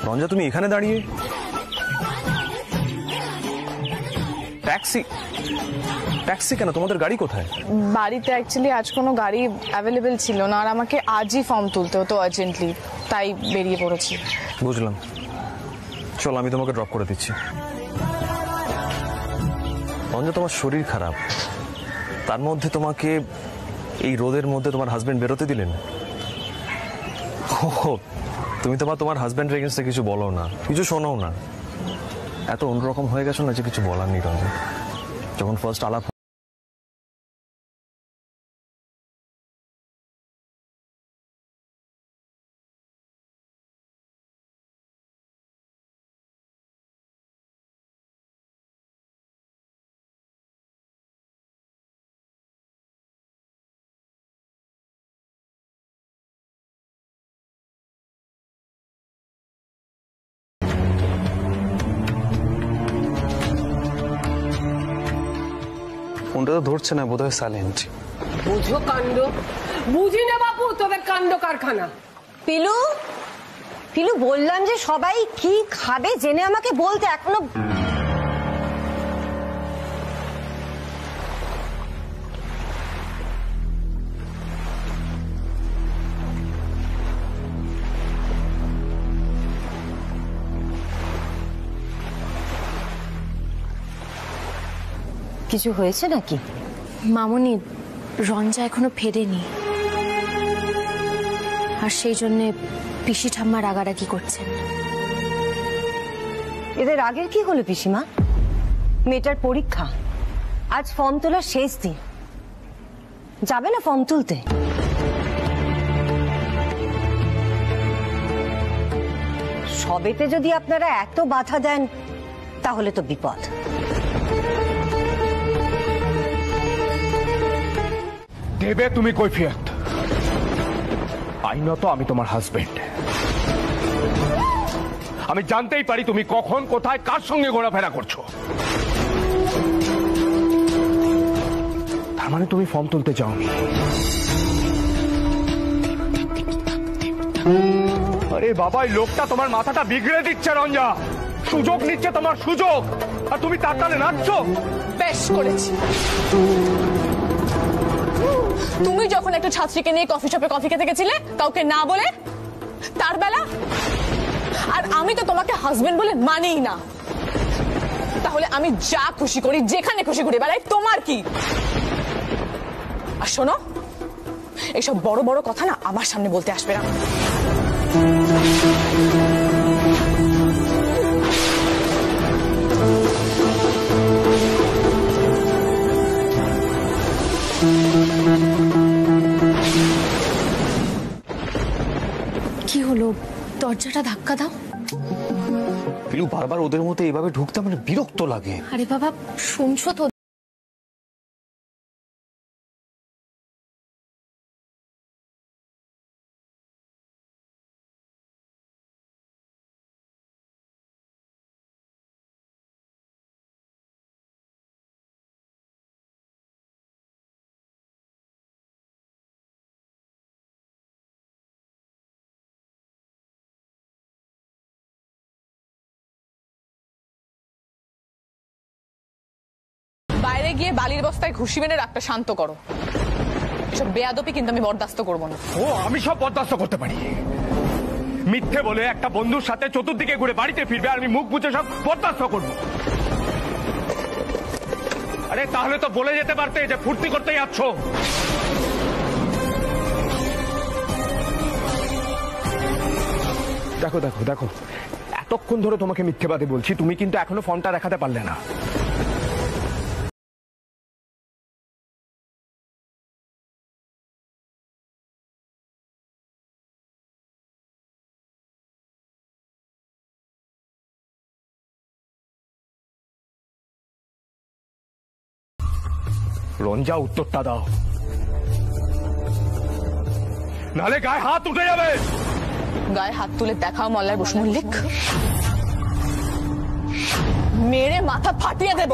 রঞ্জা তুমি এখানে দাঁড়িয়ে? ট্যাক্সি? ট্যাক্সি কেন? তোমাদের গাড়ি কোথায়? বাড়িতে অ্যাকচুয়ালি আজ কোনো গাড়ি অ্যাভেলেবেল ছিল না, আর আমাকে আজই ফর্ম তুলতে হতো আর্জেন্টলি, তাই বেরিয়ে পড়েছি। বুঝলাম, চল আমি তোমাকে ড্রপ করে দিচ্ছি। রঞ্জা তোমার শরীর খারাপ, তার মধ্যে তোমাকে এই রোদের মধ্যে তোমার হাজবেন্ড বেরোতে দিলেন? তুমি তোমার হাজবেন্ডের এগেইনস্টে কিছু বলো না, কিছু শোনো না, এত অন্যরকম হয়ে গেছো না যে কিছু বলার নেই। রঞ্জা যখন ফার্স্ট আলাপ ফোনটা তো ধরছে না, বোধহয় সাইলেন্ট। বুঝো কাণ্ড, বুঝি না বাপু তোদের কাণ্ড কারখানা। পিলু, পিলু বললাম যে সবাই কি খাবে জেনে আমাকে বলতে, এখনো কিছু হয়েছে নাকি? মামুনি, রঞ্জা এখনো ফেরেনি, আর সেই জন্য পিসি ঠাম্মা রাগারাগি করছেন। এদের আগের কি হলো পিসিমা? মেয়েটার পরীক্ষা, আজ ফর্ম তোলার শেষ দিন, যাবে না ফর্ম তুলতে? সবেতে যদি আপনারা এত বাধা দেন তাহলে তো বিপদ। দেবে তুমি কৈফিয়ত। আইনত আমি তোমার হাজবেন্ড, আমি জানতেই পারি তুমি কখন কোথায় কার সঙ্গে ঘোরাফেরা করছো। তার মানে তুমি ফর্ম তুলতে চাওনি? আরে বাবা, এই লোকটা তোমার মাথাটা বিগড়ে দিচ্ছে রঞ্জা, সুযোগ নিচ্ছে তোমার সুযোগ, আর তুমি তার তালে নাচছো। বেশ করেছি। তুমি যখন একটা ছাত্রীকে নিয়ে কফি শপে কফি খেতে গেছিলে কাউকে না বলে, তার বেলা, আর আমি তো তোমাকে হাজবেন্ড বলে মানেই না, তাহলে আমি যা খুশি করি যেখানে খুশি করি বেলায় তোমার কি? আর শোনো, এইসব বড় বড় কথা না আমার সামনে বলতে আসবে না। কি হলো? দরজাটা ধাক্কা দাও। পিলু, বারবার ওদের মধ্যে এইভাবে ঢুকতে আমার বিরক্ত লাগে। আরে বাবা, শুনছো তো? বাইরে গিয়ে বালির বস্তায় ঘুষি মেরে রাগটা শান্ত করো। এসব বেয়াদবি কিন্তু আমি বরদাস্ত করবো না। ও, আমি সব বরদাস্ত করতে পারি। মিথ্যে বলে একটা বন্ধুর সাথে চতুর্দিকে ঘুরে বাড়িতে ফিরবে আর আমি মুখ বুঝে সব বরদাস্ত করবো? আরে তাহলে তো বলে যেতে পারতে যে ফুর্তি করতে যাচ্ছ। দেখো দেখো দেখো, এতক্ষণ ধরে তোমাকে মিথ্যেবাদী বলছি, তুমি কিন্তু এখনো ফর্মটা দেখাতে পারলে না। রঞ্জা, উত্তরটা দাও, নালে গায়ে হাত উঠে যাবে। গায়ে হাত তুলে দেখাও মল্লার বসু মল্লিক, মেরে মাথা ফাটিয়ে দেব।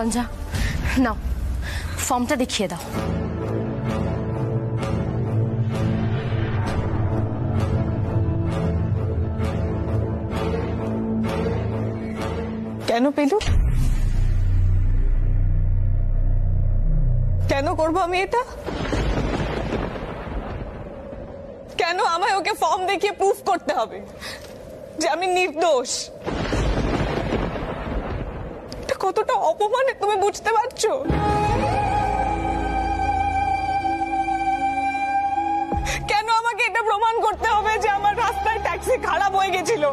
রঞ্জা, নাও ফর্মটা দেখিয়ে দাও। কেন পেলু? কেন করবো আমি এটা? কেন আমায় ওকে ফর্ম দেখিয়ে প্রুফ করতে হবে যে আমি নির্দোষ? এটা কতটা অপমানে তুমি বুঝতে পারছো? কেন আমাকে এটা প্রমাণ করতে হবে যে আমার রাস্তায় ট্যাক্সি খারাপ হয়ে গেছিল?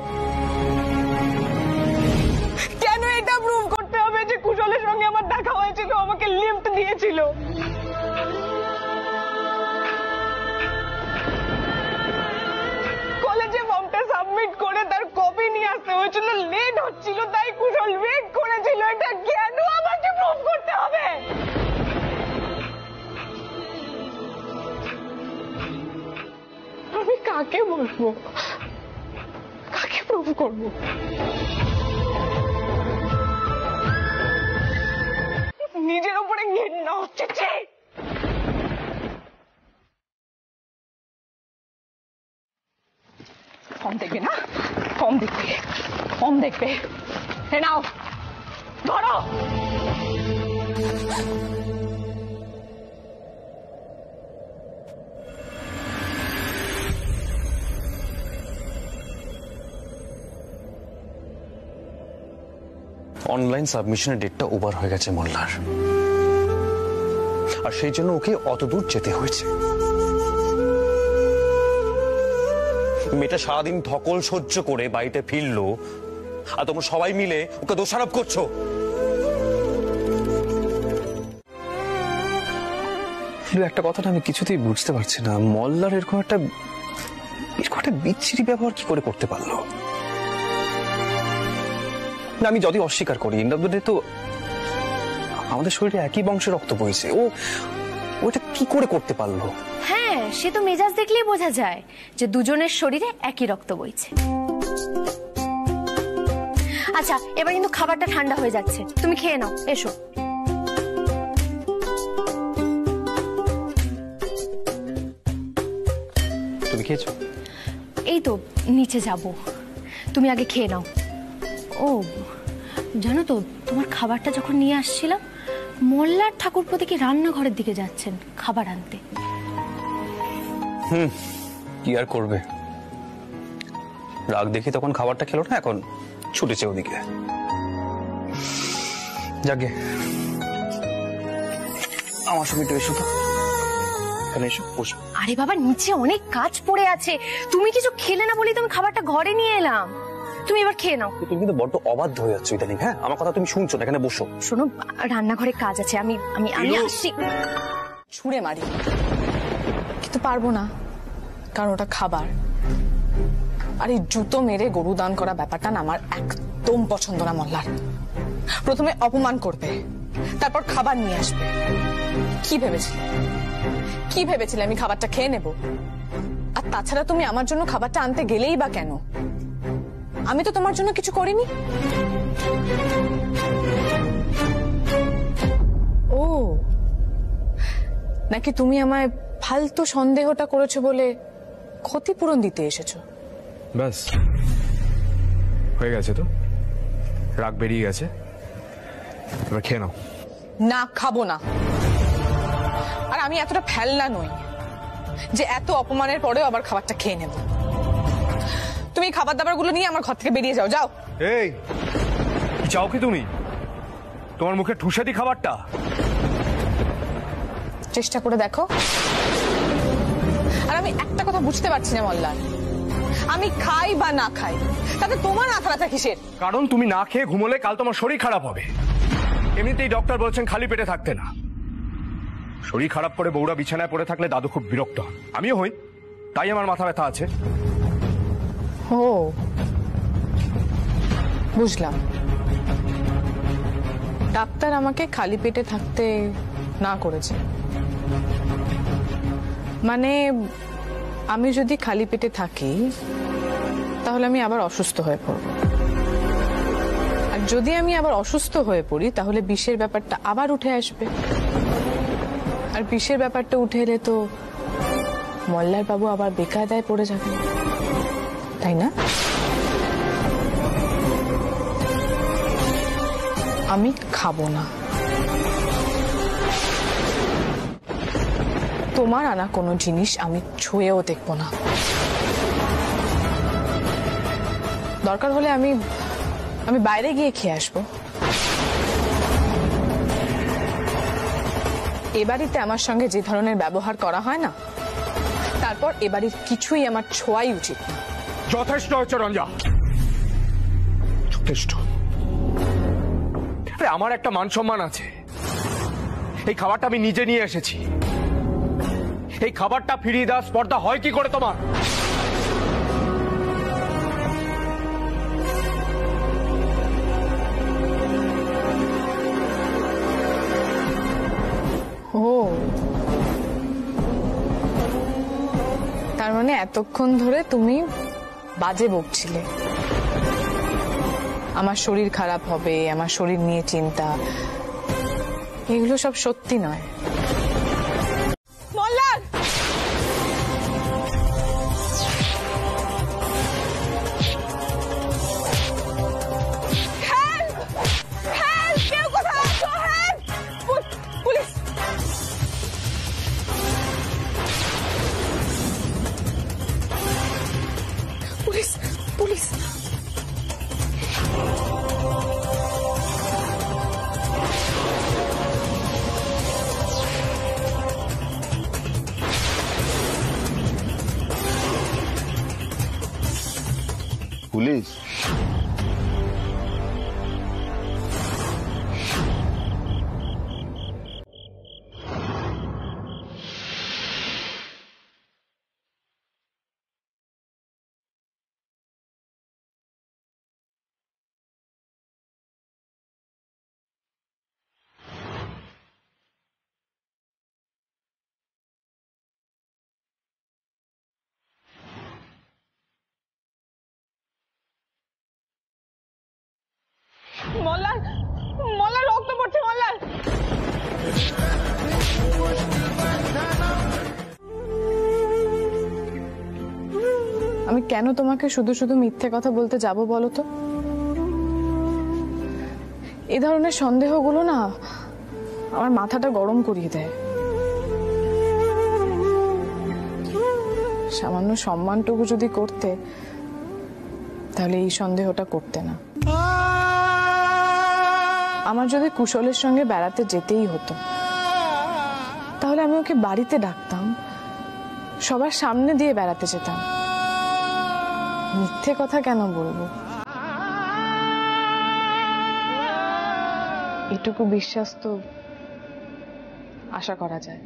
কেন এটা প্রুভ করতে হবে যে কুশলের সঙ্গে আমার দেখা হয়েছিল, আমাকে লিফট দিয়েছিল? কলেজে ফর্মটা সাবমিট করে তার কপি নিয়ে আসতে হয়েছিল, লেট হচ্ছিল তাই কুশল ওয়েট করেছিল। এটা কেন আমাকে প্রুভ করতে হবে? আমি কাকে বলবো, কাকে প্রুভ করবো? নিজের উপরে ঘৃণা হচ্ছে। ফর্ম দেখবে না? ফর্ম দেখবে, ফর্ম দেখবে। এ নাও, ধরো। অনলাইন সাবমিশনের ডেটটা ওভার হয়ে গেছে মোল্লার, আর সেই জন্য ওকে অত দূর যেতে হয়েছে। মেয়েটা সারাদিন ধকল সহ্য করে বাড়িতে ফিরলো, আর তোমরা সবাই মিলে ওকে দোষারোপ করছো। একটা কথাটা আমি কিছুতেই বুঝতে পারছি না, মল্লার এরকম একটা বিচ্ছিরি ব্যবহার কি করে করতে পারলো? না, আমি যদি অস্বীকার করি, তো আমাদের শরীরে একই বংশের রক্ত বইছে, ওটা কি করে করতে পারলো? হ্যাঁ, সে তো মেজাজ দেখলেই বোঝা যায় যে দুজনের শরীরে একই রক্ত বইছে। আচ্ছা, এবার কিন্তু খাবারটা ঠান্ডা হয়ে যাচ্ছে, তুমি খেয়ে নাও। এসো। তুমি খেয়েছো? এই তো নিচে যাব, তুমি আগে খেয়ে নাও। ও জানো তো, তোমার খাবারটা যখন নিয়ে আসছিলাম, মোল্লার ঠাকুরপো দেখি রান্নাঘরের দিকে যাচ্ছেন খাবার আনতে। কি আর করবে, রাগ দেখি তখন খাবারটা খেলো না, এখন ছুটেছে ওদিকে। যাকে আমার সঙ্গে একটু এসো তো, এখানে এসো, বসো। আরে বাবা, নিচে অনেক কাজ পড়ে আছে, তুমি কিছু খেলে না বলেই তুমি খাবারটা ঘরে নিয়ে এলাম। তুমি এবার খেয়ে নাও। তুমি কিন্তু বড্ড অবাধ্য হয়ে যাচ্ছ ইদানিং। হ্যাঁ, আমার কথা তুমি শুনছো না, এখানে বসো। শোনো, রান্নাঘরে কাজ আছে, আমি আমি আমি আসছি। ছুঁড়ে মারি, কিন্তু পারবো না, কারণ ওটা খাবার। আর এই জুতো মেরে গরু দান করা ব্যাপারটা না আমার একদম পছন্দ না। মল্লার প্রথমে অপমান করবে, তারপর খাবার নিয়ে আসবে। কি ভেবেছিলে, কি ভেবেছিলে আমি খাবারটা খেয়ে নেব? আর তাছাড়া তুমি আমার জন্য খাবারটা আনতে গেলেই বা কেন? আমি তো তোমার জন্য কিছু করিনি। ও নাকি তুমি আমায় ফালতু সন্দেহটা করেছো বলে ক্ষতিপূরণ দিতে এসেছো? ব্যাস হয়ে গেছে তো, রাগ বেরিয়ে গেছে, এবার খেয়ে নাও। না, খাবো না। আর আমি এতটা ফেলনা নই যে এত অপমানের পরেও আবার খাবারটা খেয়ে নেব। তুমি খাবার দাবার গুলো নিয়ে আমার ঘর থেকে বেরিয়ে যাও। যাও। এই চাও কি তুমি তোমার মুখে ঠুসে দি খাবারটা? চেষ্টা করে দেখো। আর আমি একটা কথা বুঝতে পারছি না মল্লার, আমি খাই বা না খাই তাতে তোমার মাথা ব্যথা কিসের? কারণ তুমি না খেয়ে ঘুমোলে কাল তোমার শরীর খারাপ হবে। এমনিতেই ডক্টর বলছেন খালি পেটে থাকতে না। শরীর খারাপ করে বউরা বিছানায় পড়ে থাকলে দাদু খুব বিরক্ত হন, আমিও হই, তাই আমার মাথা ব্যথা আছে। ও বুঝলাম, ডাক্তার আমাকে খালি পেটে থাকতে না করেছে। মানে আমি যদি খালি পেটে থাকি তাহলে আমি আবার অসুস্থ হয়ে পড়ব। আর আর যদি আমি আবার অসুস্থ হয়ে পড়ি তাহলে বিষের ব্যাপারটা আবার উঠে আসবে, আর বিষের ব্যাপারটা উঠে এলে তো মল্লার বাবু আবার বেকায়দায় পড়ে যাবে, তাই না? আমি খাবো না তোমার আনা কোনো জিনিস, আমি ছুঁয়েও দেখবো না। দরকার হলে আমি বাইরে গিয়ে খেয়ে আসবো। এ বাড়িতে আমার সঙ্গে যে ধরনের ব্যবহার করা হয় না, তারপর এ বাড়ির কিছুই আমার ছোঁয়াই উচিত না। যথেষ্ট হচ্ছে রঞ্জা, যথেষ্ট। আমার একটা মান সম্মান আছে। এই খাবারটা আমি নিজে নিয়ে এসেছি। এই খাবারটা ফিরিয়ে দেওয়ার স্পর্ধা হয় কি করে তোমার? ও, তার মানে এতক্ষণ ধরে তুমি বাজে বকছিলে, আমার শরীর খারাপ হবে, আমার শরীর নিয়ে চিন্তা, এগুলো সব সত্যি নয়। মল্লার, কেউ কোথাও আছো? পুলিশ! পুলিশ! পুলিশ! পুলিশ? মল্লার, মল্লার রক্ত পড়ছে, মল্লার! আমি কেন তোমাকে শুধু শুধু মিথ্যে কথা বলতে যাব বলো তো? এই ধরনের সন্দেহগুলো না আমার মাথাটা গরম করিয়ে দেয়। সামান্য সম্মানটুকু যদি করতে, তাহলে এই সন্দেহটা করতে না। আমার যদি কুশলের সঙ্গে বেড়াতে যেতেই হতো, তাহলে আমি ওকে বাড়িতে ডাকতাম, সবার সামনে দিয়ে বেড়াতে যেতাম। মিথ্যে কথা কেন বলবো? এটুকু বিশ্বাস তো আশা করা যায়।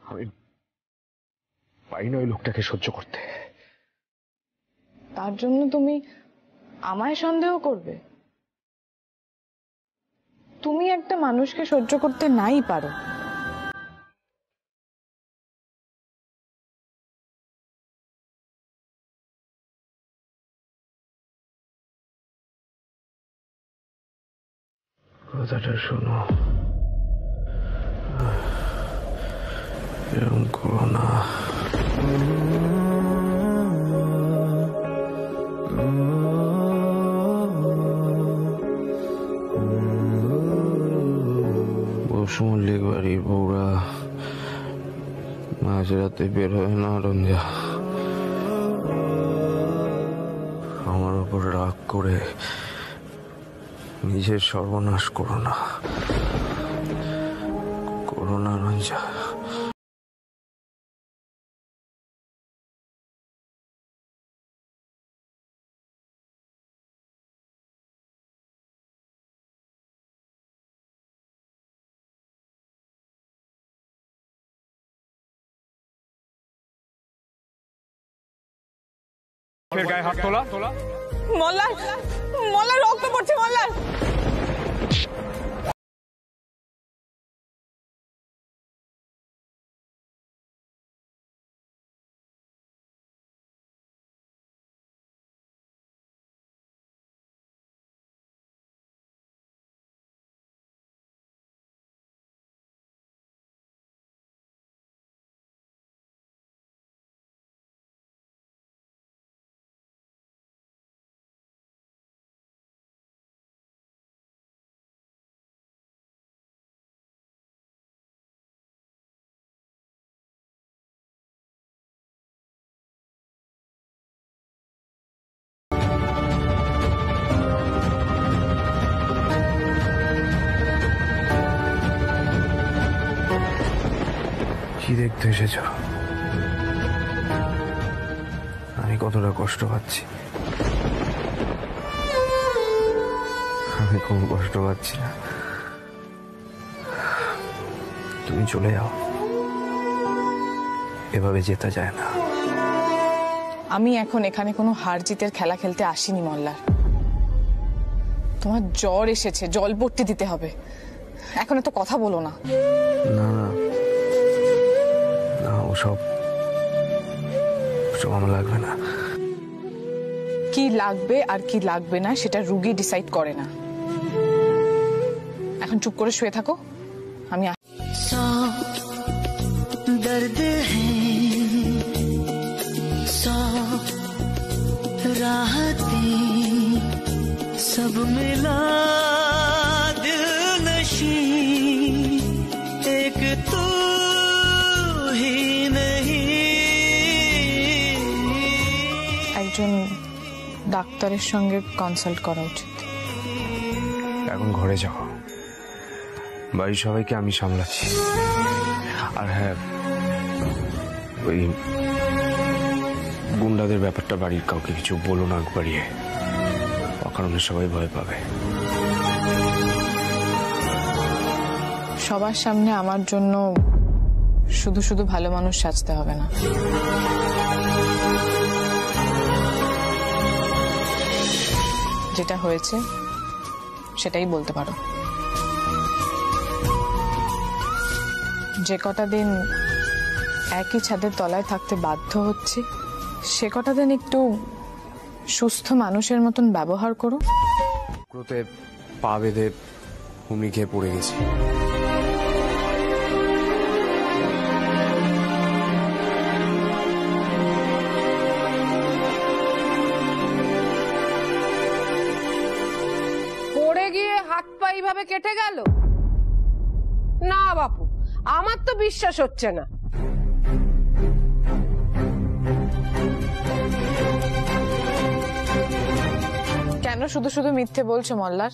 আমি পারি না ওই লোকটাকে সহ্য করতে। তার জন্য তুমি আমায় সন্দেহ করবে? তুমি একটা মানুষকে সহ্য করতে নাই পারো। কথাটা শোনো, এরকম করো না। বসু মল্লিক বাড়ির বউরা মাঝরাতে বের হয় না রঞ্জা। আমার উপর রাগ করে নিজের সর্বনাশ করো না, করো না রঞ্জা। গায়ে হাত তোলা। মল্লার, মল্লার রক্ত পড়ছে, মল্লার! দেখতে এসেছ আমি কতটা কষ্ট পাচ্ছি? আমি কোনো কষ্ট পাচ্ছি না। তুমি চলে যাও, এভাবে যেতে যায় না। আমি এখন এখানে কোনো হার জিতের খেলা খেলতে আসিনি মল্লার। তোমার জ্বর এসেছে, জল পট্টি দিতে হবে। এখন এত কথা বলো না। না না না, ওসব আমার লাগবে না। কি লাগবে আর কি লাগবে না সেটা রুগী ডিসাইড করে না। এখন চুপ করে শুয়ে থাকো, আমি दर्द है सौ राहतें सब मिला दिल नशी एक तू ही नहीं। একজন ডাক্তারের সঙ্গে কনসাল্ট করা উচিত। এখন ঘরে যাও, বাড়ির সবাইকে আমি সামলাচ্ছি। আর হ্যাঁ, ওই গুন্ডাদের ব্যাপারটা বাড়ির কাউকে কিছু বলো না বাড়িয়ে, অকারণে সবাই ভয় পাবে। সবার সামনে আমার জন্য শুধু শুধু ভালো মানুষ সাজতে হবে না। যেটা হয়েছে সেটাই বলতে পারো। যে কটা দিন একই ছাদের তলায় থাকতে বাধ্য হচ্ছে, সে কটা দিন একটু সুস্থ মানুষের মতন ব্যবহার করো। ক্রোতে পা বেঁধে হুমড়ি খেয়ে পড়ে গেছি। পড়ে গিয়ে হাত পা এইভাবে কেটে গেল? না বাপু, আমার তো বিশ্বাস হচ্ছে না। কেন শুধু শুধু মিথ্যে বলছো মল্লার?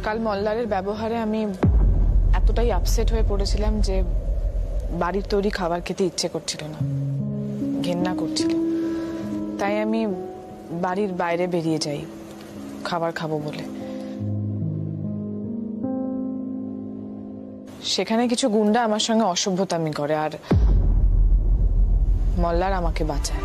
কাল মল্লারের ব্যবহারে আমি এতটাই আপসেট হয়ে পড়েছিলাম যে বাড়ির তৈরি খাবার খেতে ইচ্ছে করছিল না, ঘেন্না করছিল। তাই আমি বাড়ির বাইরে বেরিয়ে যাই খাবার খাবো বলে। সেখানে কিছু গুন্ডা আমার সঙ্গে অসভ্যতামি করে আর মল্লার আমাকে বাঁচায়।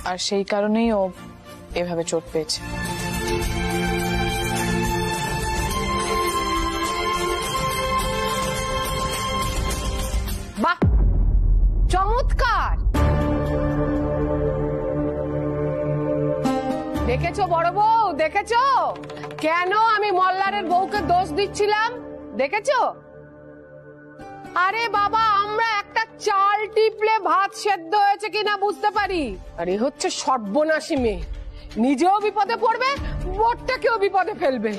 আর সেই কারণেই ও এভাবে চোট পেয়েছে। বাহ, চমৎকার! দেখেছো বড় বউ, দেখেছো কেন আমি মল্লারের বউকে দোষ দিচ্ছিলাম? দেখেছো? আরে বাবা, আমরা একটা চাল টিপলে ভাত সেদ্ধ হয়েছে কিনা বুঝতে পারি। আরে হচ্ছে সর্বনাশী মেয়ে, নিজেও বিপদে পড়বে, বোরটাকেও বিপদে ফেলবে।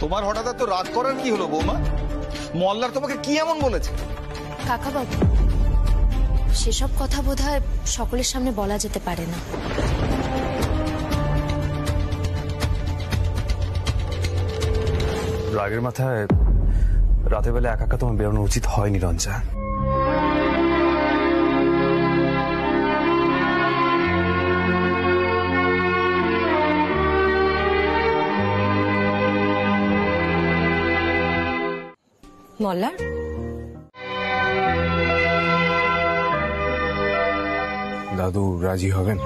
তোমার হঠাৎ এত রাগ করার কি হলো বৌমা? মল্লার তোমাকে কি এমন বলেছে? কাকা বাবু, সেসব কথা বোধহয় সকলের সামনে বলা যেতে পারে না। রাগের মাথায় রাতের বেলা একা একা তোমার বেরোনো উচিত হয়নি রঞ্জা। মল্লার, দাদু রাজি হবেন?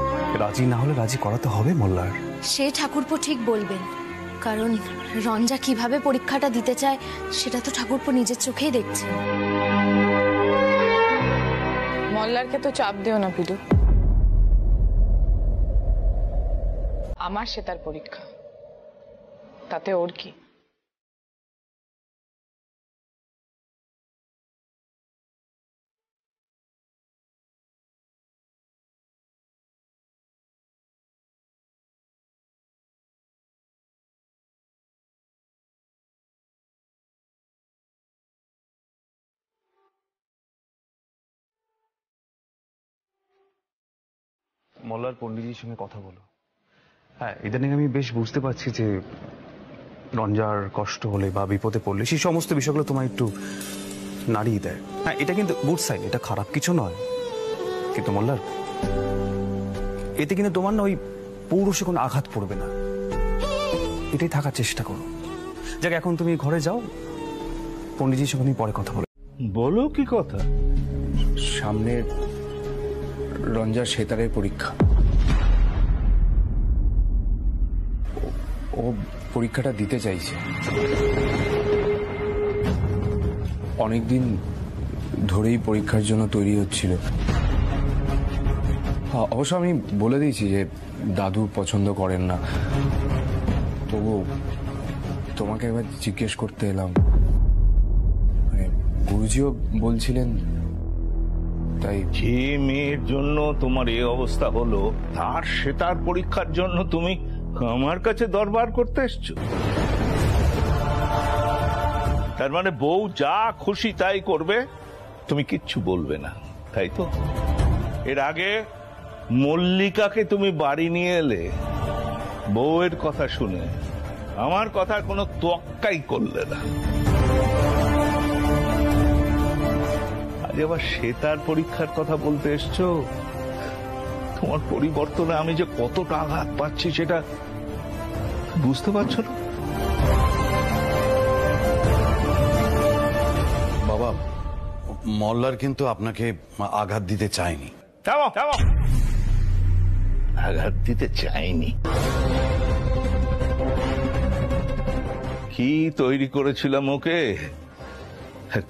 রাজি না হলে রাজি করাতে হবে মোল্লার। সে ঠাকুরপো ঠিক বলবেন, কারণ রঞ্জা কিভাবে পরীক্ষাটা দিতে চায় সেটা তো ঠাকুরপো নিজের চোখেই দেখছে। মল্লারকে তো চাপ দিও না পিলু, আমার সে তার পরীক্ষা, তাতে ওর কি? মোল্লার পণ্ডিতজির সঙ্গে কথা বলো। হ্যাঁ, ইদানিং আমি বেশ বুঝতে পারছি যে রঞ্জার কষ্ট হলে বা বিপদে পড়লে সেই সমস্ত বিষয়গুলো তোমায় একটু নাড়িয়ে দেয়। হ্যাঁ, এটা কিন্তু গুড সাইন, এটা খারাপ কিছু নয়। কিন্তু মোল্লার, এতে কিন্তু তোমার না ওই পৌরুষে কোনো আঘাত পড়বে না, এটাই থাকার চেষ্টা করো। যাক, এখন তুমি ঘরে যাও, পণ্ডিতজির সঙ্গে আমি পরে কথা বলো। বলো কি কথা? সামনে রঞ্জার সেতারের পরীক্ষা, ও পরীক্ষাটা দিতে চাইছে। অনেকদিন ধরেই পরীক্ষার জন্য তৈরি হচ্ছিল। অবশ্য আমি বলে দিয়েছি যে দাদু পছন্দ করেন না, তবু তোমাকে একবার জিজ্ঞেস করতে এলাম। গুরুজিও বলছিলেন, তাই। যে মেয়ের জন্য তোমার এই অবস্থা হলো, তার সেতার পরীক্ষার জন্য তুমি আমার কাছে দরবার করতে এসছো? তার মানে বউ যা খুশি তাই করবে, তুমি কিচ্ছু বলবে না, তাই তো? এর আগে মল্লিকাকে তুমি বাড়ি নিয়ে এলে, বউয়ের কথা শুনে আমার কথার কোনো তোয়াক্কাই করলে না। আজ আবার সেতার পরীক্ষার কথা বলতে এসছো। তোমার পরিবর্তনে আমি যে কতটা আঘাত পাচ্ছি সেটা বুঝতে পারছো না? বাবা, মল্লার কিন্তু আপনাকে আঘাত দিতে চায়নি। আঘাত দিতে চাইনি? কি তৈরি করেছিলাম ওকে,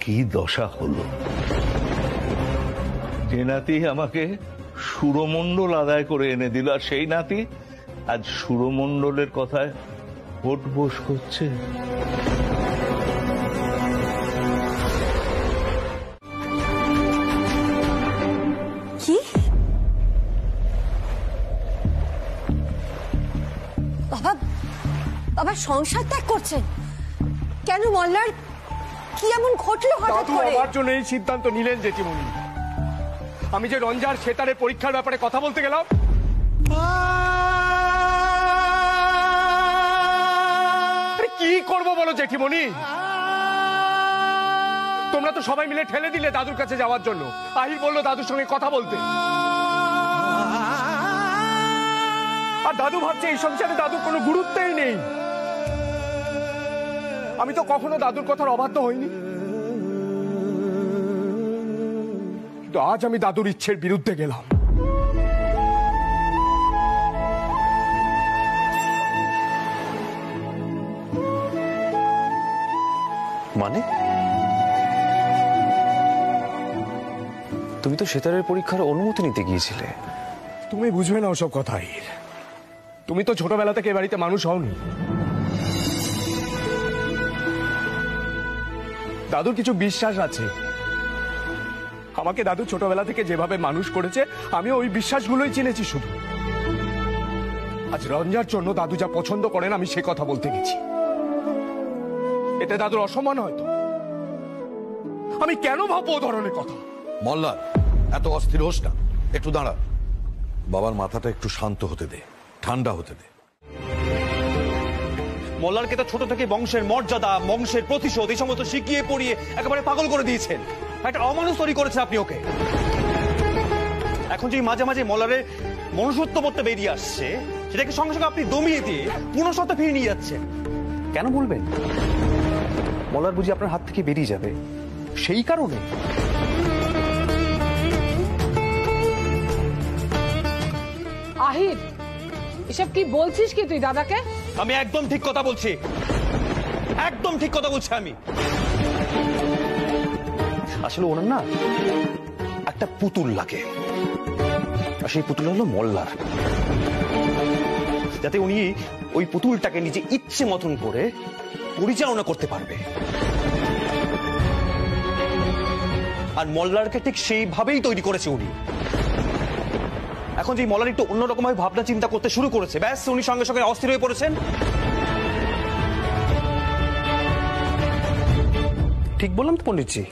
কি দশা হলো। যে নাতি আমাকে সুরমণ্ডল আদায় করে এনে দিল, আর সেই নাতি আজ সুরমণ্ডলের কথায় ভোট বোস করছে। কি? বাবা, বাবা সংসার ত্যাগ করছেন কেন? মল্লার কি এমন ঘটলো হঠাৎ করে? আমার জন্য এই সিদ্ধান্ত নিলেন জেঠিমণি? আমি যে রঞ্জার সেতারের পরীক্ষার ব্যাপারে কথা বলতে গেলাম, কি করবো বলো জেঠিমণি? তোমরা তো সবাই মিলে ঠেলে দিলে দাদুর কাছে যাওয়ার জন্য। আহির বললো দাদুর সঙ্গে কথা বলতে, আর দাদু ভাবছে এই সংসারে দাদুর কোনো গুরুত্বই নেই। আমি তো কখনো দাদুর কথার অবাধ্য হইনি, কিন্তু আজ আমি দাদুর ইচ্ছের বিরুদ্ধে গেলাম। মানে তুমি তো সেতারের পরীক্ষার অনুমতি নিতে গিয়েছিলে। তুমি বুঝবে না ওসব কথাই। তুমি তো ছোটবেলা থেকে এ বাড়িতে মানুষ হওনি। দাদুর কিছু বিশ্বাস আছে। আমাকে দাদু ছোটবেলা থেকে যেভাবে মানুষ করেছে, আমি ওই বিশ্বাসগুলোই চিনেছি শুধু। আজ রঞ্জার জন্য দাদু যা পছন্দ করেন আমি সে কথা বলতে গেছি। এতে দাদুর অসম্মান হয়তো। আমি কেন ভাববো ও ধরনের কথা? মল্লার, এত অস্থির হোস না, একটু দাঁড়া। বাবার মাথাটা একটু শান্ত হতে দে, ঠান্ডা হতে দে। মল্লারকে তো ছোট থেকে বংশের মর্যাদা, বংশের প্রতিশোধ এই সমস্ত শিখিয়ে পড়িয়ে একেবারে পাগল করে দিয়েছেন। একটা অমানুষ তৈরি করেছেন আপনি ওকে। এখন যদি মাঝে মাঝে মল্লারের মনুষ্যত্ববোধটা বেরিয়ে আসছে, সেটাকে সঙ্গে সঙ্গে আপনি দমিয়ে দিয়ে পুনঃসত্তা ফিরিয়ে নিয়ে যাচ্ছেন। কেন বলবেন? মলার বুঝি আপনার হাত থেকে বেরিয়ে যাবে সেই কারণে? আহির, এসব কি বলছিস কি তুই দাদাকে? আমি একদম ঠিক কথা বলছি, একদম ঠিক কথা বলছি আমি। আসলে ওনার না একটা পুতুল লাগে, আর সেই পুতুল হলো মোল্লার, যাতে উনি ওই পুতুলটাকে নিজে ইচ্ছে মতন করে পরিচালনা করতে পারবে। আর মোল্লারকে ঠিক সেইভাবেই তৈরি করেছে উনি। এখন যে মোল্লার একটু অন্যরকম ভাবে ভাবনা চিন্তা করতে শুরু করেছে, ব্যাস উনি সঙ্গে সঙ্গে অস্থির হয়ে পড়েছেন। ঠিক বললাম তো পণ্ডিতজি?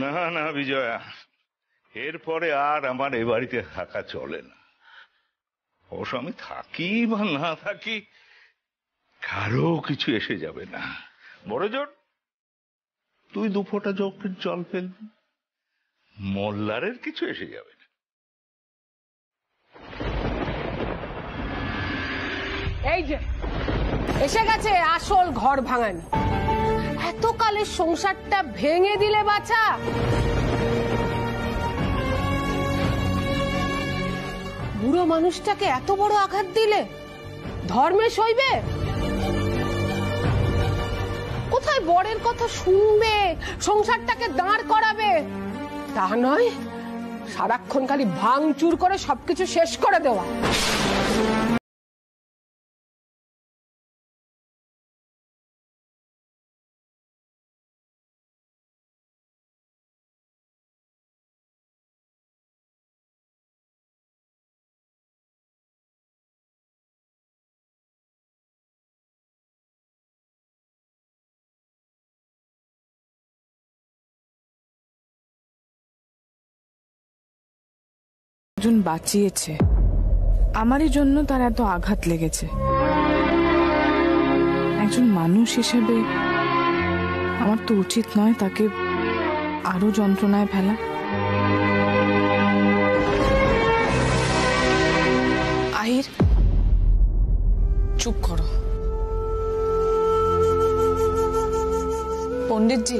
না না বিজয়া, এরপরে আর আমার এ বাড়িতে থাকা চলে না। অবশ্য আমি থাকি বা না থাকি, কারো কিছু এসে যাবে না। বড় জোর তুই 2 ফোঁটা চোখের জল ফেলবি, মোল্লারের কিছু এসে যাবে না। এই যে এসে গেছে আসল ঘর ভাঙানি। এতকালের সংসারটা ভেঙে দিলে বাছা। বুড়ো মানুষটাকে এত বড় আঘাত দিলে ধর্মে সইবে? কোথায় বরের কথা শুনবে, সংসারটাকে দাঁড় করাবে? তা নয়, সারাক্ষণ খালি ভাঙচুর করে সবকিছু শেষ করে দেওয়া। একজন বাঁচিয়েছে, আমারই জন্য তার এত আঘাত লেগেছে। একজন মানুষ হিসেবে আমার তো উচিত নয় তাকে আরো যন্ত্রণায় ফেলা। আহির, চুপ করো। পণ্ডিতজি,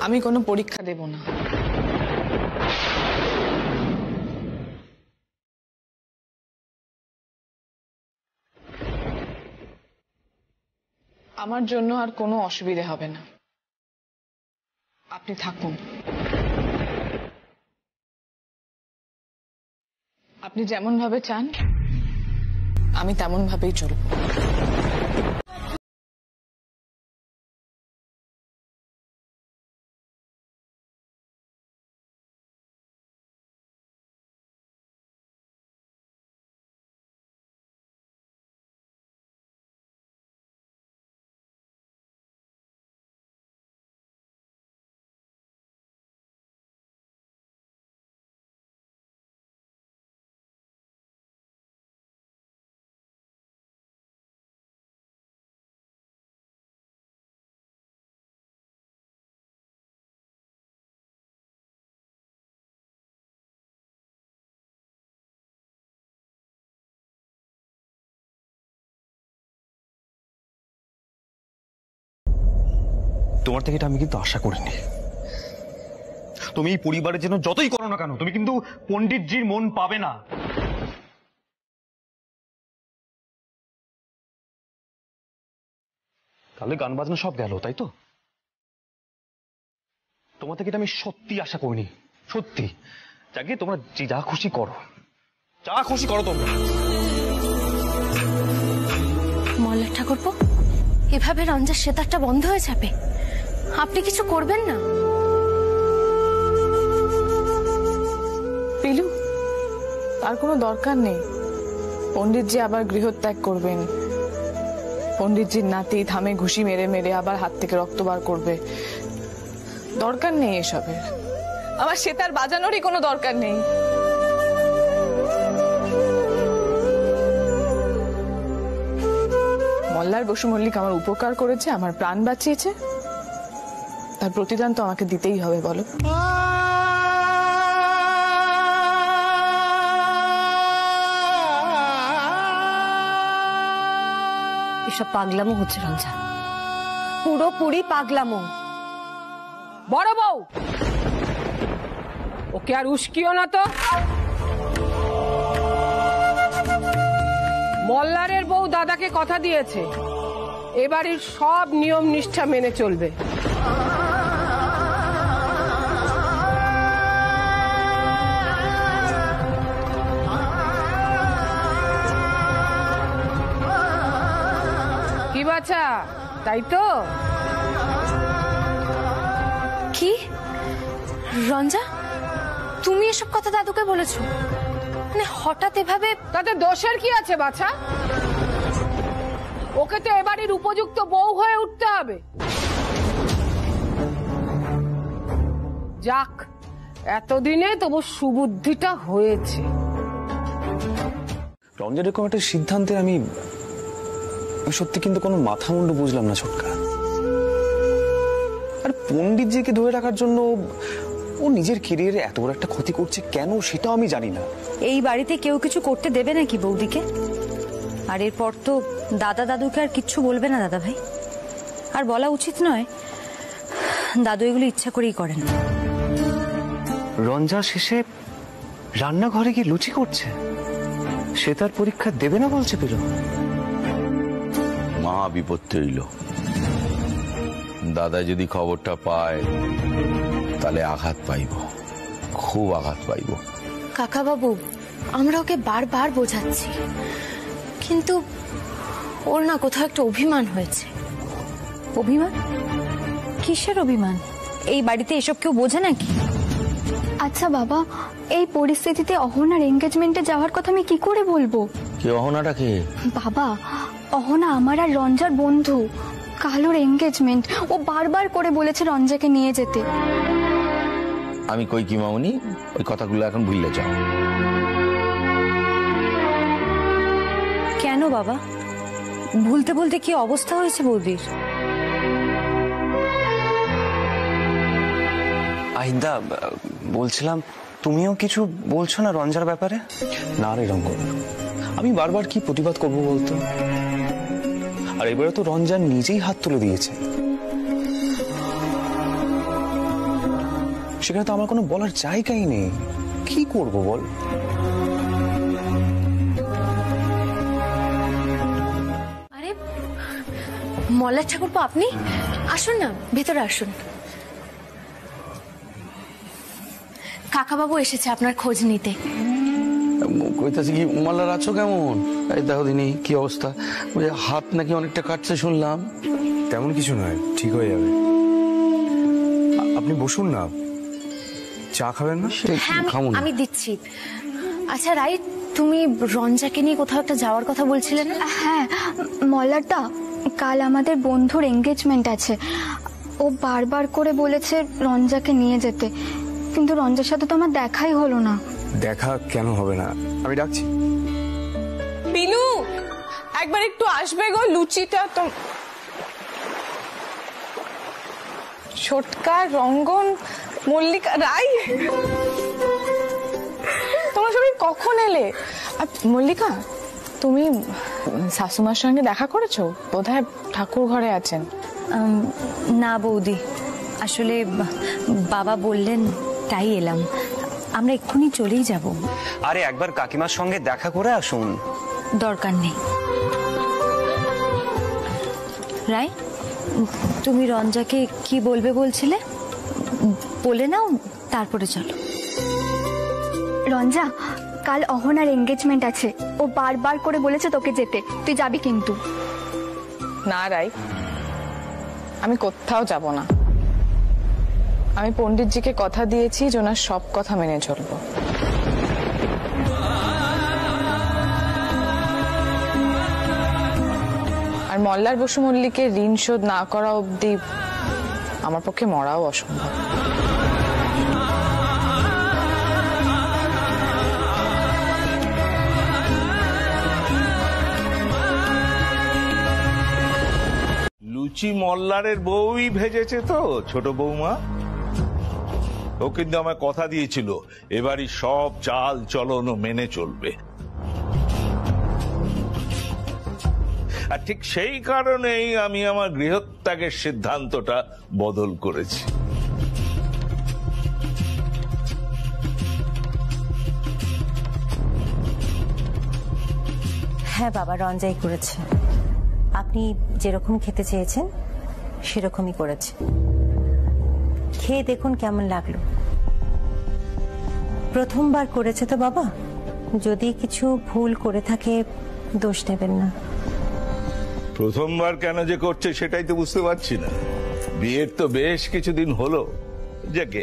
আমি কোনো পরীক্ষা দেব না। আমার জন্য আর কোনো অসুবিধা হবে না, আপনি থাকুন। আপনি যেমন ভাবে চান আমি তেমন ভাবেই চলব। তোমার থেকে এটা আমি কিন্তু আশা করিনি। তুমি এই পরিবারের জন্য যতই করো না কেন, তুমি কিন্তু পণ্ডিতজির মন পাবে না। তাহলে গান বাজনা সব গেল, তাই তো? তোমার থেকে এটা আমি সত্যি আশা করিনি, সত্যি। যাকে তোমরা যা খুশি করো, যা খুশি করো তোমরা। মল্লার ঠাকুরপো, এভাবে রঞ্জার সেতারটা বন্ধ হয়ে যাবে? আপনি কিছু করবেন না? পিলু, তার কোনো দরকার নেই। পণ্ডিতজি আবার গৃহত্যাগ করবেন, পণ্ডিতজির নাতি থামে ঘুষি মেরে মেরে আবার হাত থেকে রক্ত বার করবে। দরকার নেই এসবের। আমার সেতার বাজানোরই কোনো দরকার নেই। মল্লার বসু মল্লিক আমার উপকার করেছে, আমার প্রাণ বাঁচিয়েছে, তার প্রতিদান তো আমাকে দিতেই হবে, বলো। এসব পাগলামো হচ্ছে রঞ্জা। পুরোপুরি পাগলামো। বড় বউ, ওকে আর উস্কিও না তো। মল্লারের বউ দাদাকে কথা দিয়েছে এবারের সব নিয়ম নিষ্ঠা মেনে চলবে। কি বাছা, তাই তো? কি রঞ্জা, তুমি এসব কথা দাদুকে বলেছো? মানে হঠাৎ এভাবে? তাতে দোষের কি আছে বাছা? ওকে তো এবারের উপযুক্ত বউ হয়ে উঠতে হবে। যাক, এতদিনে তবু সুবুদ্ধিটা হয়েছে। রঞ্জার এরকম একটা সিদ্ধান্তে আমি সত্যি কিন্তু কোনো মাথা মুন্ডু বুঝলাম না ছোটকা। আর পণ্ডিতজিকে ধরে রাখার জন্য ও নিজের ক্যারিয়ারে এত বড় একটা ক্ষতি করছে কেন সেটাও আমি জানি না। এই বাড়িতে কেউ কিছু করতে দেবে নাকি বৌদিকে? আর এরপর তো দাদা দাদুকে আর কিচ্ছু বলবে না দাদা ভাই। আর বলা উচিত নয়, দাদু এগুলো ইচ্ছা করেই করেন। রঞ্জা শেষে রান্নাঘরে গিয়ে লুচি করছে, সে তার পরীক্ষা দেবে না বলছে পেল। মহা বিপত্তি হইল। দাদা যদি খবরটা পায় তাহলে আঘাত পাইব, খুব আঘাত পাইব। কাকা বাবু, আমরা ওকে বারবার বোঝাচ্ছি, কিন্তু ওর না কোথাও একটা অভিমান হয়েছে। অভিমান? কিসের অভিমান? এই বাড়িতে এসব কেউ বোঝে নাকি? আচ্ছা বাবা, এই পরিস্থিতিতে অহনার এঙ্গেজমেন্টে যাওয়ার কথা আমি কি করে বলবো? কি অহনাটা কে? বাবা, অহনা আমার আর রঞ্জার বন্ধু। কালোর এঙ্গেজমেন্ট, ও বারবার করে বলেছে রঞ্জাকে নিয়ে যেতে। আমি কই কি মামুনি, ওই কথাগুলো এখন ভুলে যাও। কেন বাবা, ভুলতে ভুলতে কি অবস্থা হয়েছে বৌদির? আহিন্দা, বলছিলাম তুমিও কিছু বলছো না রঞ্জার ব্যাপারে? না রে রঙ্গন, আমি বারবার কি প্রতিবাদ করবো বলতো? আর এবারে তো রঞ্জান নিজেই হাত তুলে দিয়েছে, সেখানে তো আমার কোনো বলার জায়গাই নেই। কি করব বল? আরে মল্লার ঠাকুরপো, আপনি আসুন না, ভেতরে আসুন। কাকাবাবু এসেছে আপনার খোঁজ নিতে। কইতাছি কি, মাল্লার আছো কেমন? এই দেখো দিনি কি অবস্থা, হাত নাকি অনেকটা কাটছে শুনলাম। তেমন কিছু নয়, ঠিক হয়ে যাবে। আপনি বসুন না, চা খাবেন না? হ্যাঁ, আমি দিচ্ছি। আচ্ছা রাই, তুমি রঞ্জাকে নিয়ে কোথাও একটা যাওয়ার কথা বলছিলে না? হ্যাঁ মল্লারদা, কাল আমাদের বন্ধুর এঙ্গেজমেন্ট আছে। ও বারবার করে বলেছে রঞ্জাকে নিয়ে যেতে, কিন্তু রঞ্জার সাথে তো আমার দেখাই হলো না। দেখা কেন হবে না, আমি ডাকছি। বিলু, একবার একটু আসবে গো, লুচিটা তো। ছোটকা, রঙ্গন, মল্লিকা, রাই, তোমরা সবাই কখন এলে? মল্লিকা, তুমি শাশুমার সঙ্গে দেখা করেছো? বোধহয় ঠাকুর ঘরে আছেন। না বৌদি, আসলে বাবা বললেন তাই এলাম। আমরা এক্ষুনি চলেই যাব। আরে একবার কাকিমার সঙ্গে দেখা করে আসুন। দরকার নেই। রাই, তুমি রঞ্জাকে কি বলবে বলছিলে? বলে নাও, তারপরে চলো। রঞ্জা, কাল অহনার এঙ্গেজমেন্ট আছে। ও বারবার করে বলেছে তোকে যেতে, তুই যাবি কিন্তু? না রাই, আমি কোথাও যাব না। আমি পণ্ডিতজিকে কথা দিয়েছি যে ওনার সব কথা মেনে চলবো। আর মল্লার বসু মল্লিকের ঋণ শোধ না করা অবধি আমার পক্ষে মরাও অসম্ভব। লুচি মল্লারের বউই ভেজেছে তো, ছোট বৌমা। ও কিন্তু আমায় কথা দিয়েছিল এবারই সব চাল চলন মেনে চলবে। আর ঠিক সেই কারণেই আমি আমার গৃহত্যাগের সিদ্ধান্তটা বদল করেছি। হ্যাঁ বাবা, রঞ্জাই করেছে। আপনি যেরকম খেতে চেয়েছেন সেরকমই করেছে। খেয়ে দেখুন কেমন লাগলো। প্রথমবার করেছে তো বাবা, যদি কিছু ভুল করে থাকে দোষ নেবেন না। প্রথমবার কেন যে করছে সেটাই তো বুঝতে পারছি না। বিয়ের তো বেশ কিছুদিন হলো। যাকে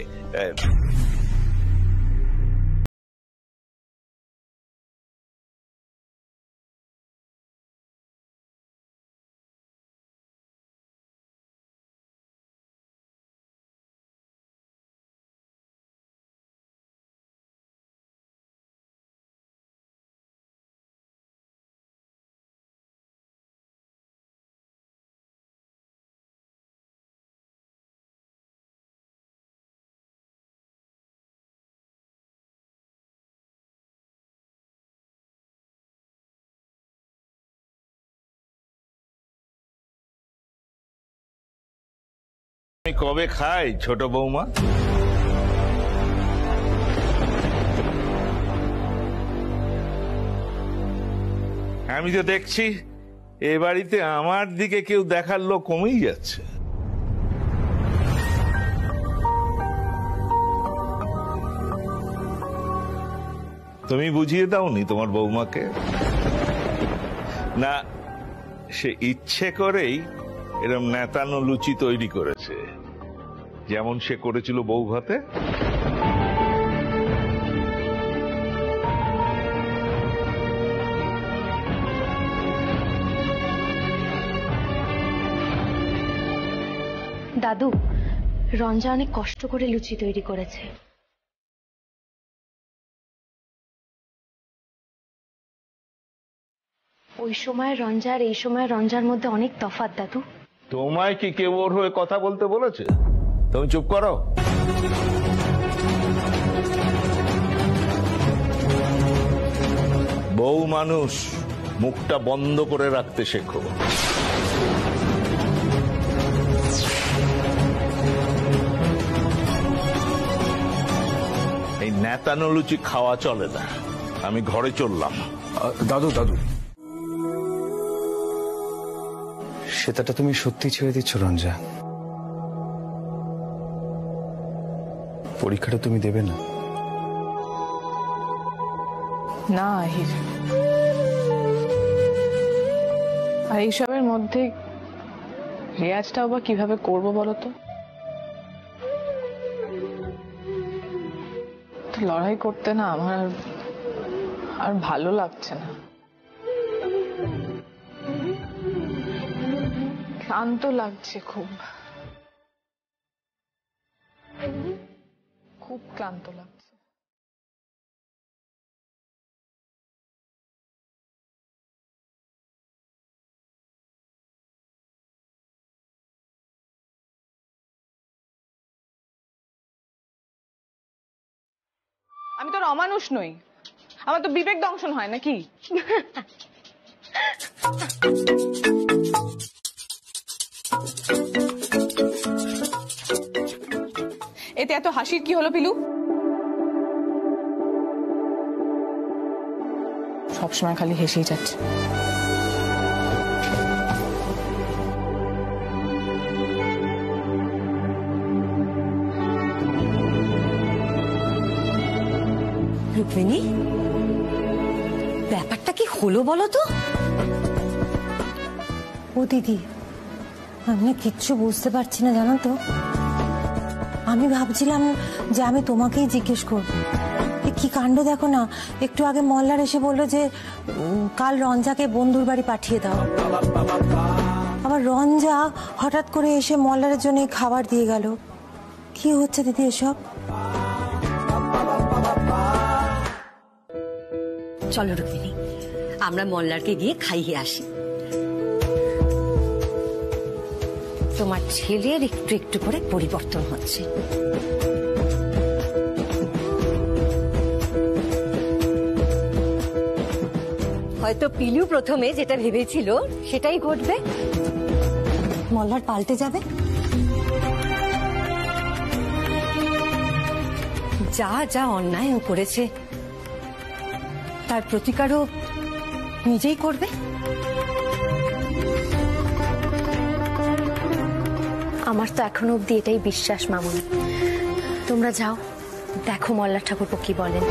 আমি কবে খাই ছোট বৌমা? আমি তো দেখছি এ বাড়িতে আমার দিকে কেউ দেখার লোক কমেই যাচ্ছে। তুমি বুঝিয়ে দাওনি তোমার বৌমাকে? না, সে ইচ্ছে করেই এরকম নেতানো লুচি তৈরি করেছে, যেমন সে করেছিল বউ ভাতে? দাদু, রঞ্জা অনেক কষ্ট করে লুচি তৈরি করেছে। ওই সময় রঞ্জা আর এই সময় রঞ্জার মধ্যে অনেক তফাৎ দাদু। তোমায় কি কেউ ওর হয়ে কথা বলতে বলেছে? তুমি চুপ করো। বউ মানুষ, মুখটা বন্ধ করে রাখতে শেখো। এই নেতানো লুচি খাওয়া চলে না। আমি ঘরে চললাম। দাদু দাদু, সেটাটা তুমি সত্যি ছেড়ে দিচ্ছ রঞ্জা? পরীক্ষাটা তুমি দেবে না? না আহির, আর এইসবের মধ্যে রেয়াজটাও বা কিভাবে করবো বলতো? লড়াই করতে না আমার আর ভালো লাগছে না। ক্লান্ত লাগছে, খুব খুব ক্লান্ত লাগছে। আমি তো অমানুষ নই, আমার তো বিবেক দংশন হয় নাকি? এতে এত হাসির কি হলো পিলু? সবসময় খালি হেসেই যাচ্ছে। রুক্মিণী, ব্যাপারটা কি হলো বলো তো? ও দিদি, আমি কিচ্ছু বুঝতে পারছি না জানো তো। আমি ভাবছিলাম যে আমি তোমাকেই জিজ্ঞেস করব। কি কাণ্ড দেখো না, একটু আগে মল্লার এসে বললো যে কাল রঞ্জাকে বন্ধুর বাড়ি পাঠিয়ে দাও। আবার রঞ্জা হঠাৎ করে এসে মল্লারের জন্য খাবার দিয়ে গেল। কি হচ্ছে দিদি এসব? চলো রুক্মিণী, আমরা মল্লারকে গিয়ে খাইয়ে আসি। তোমার ছেলের একটু একটু করে পরিবর্তন হচ্ছে। হয়তো পিলু প্রথমে যেটা ভেবেছিল সেটাই ঘটবে। মল্লার পাল্টে যাবে। যা যা অন্যায় ও করেছে তার প্রতিকারও নিজেই করবে। আমার তো এখনো অব্দি এটাই বিশ্বাস মামুনি। তোমরা যাও, দেখো মল্লার ঠাকুরপো কি বলেন।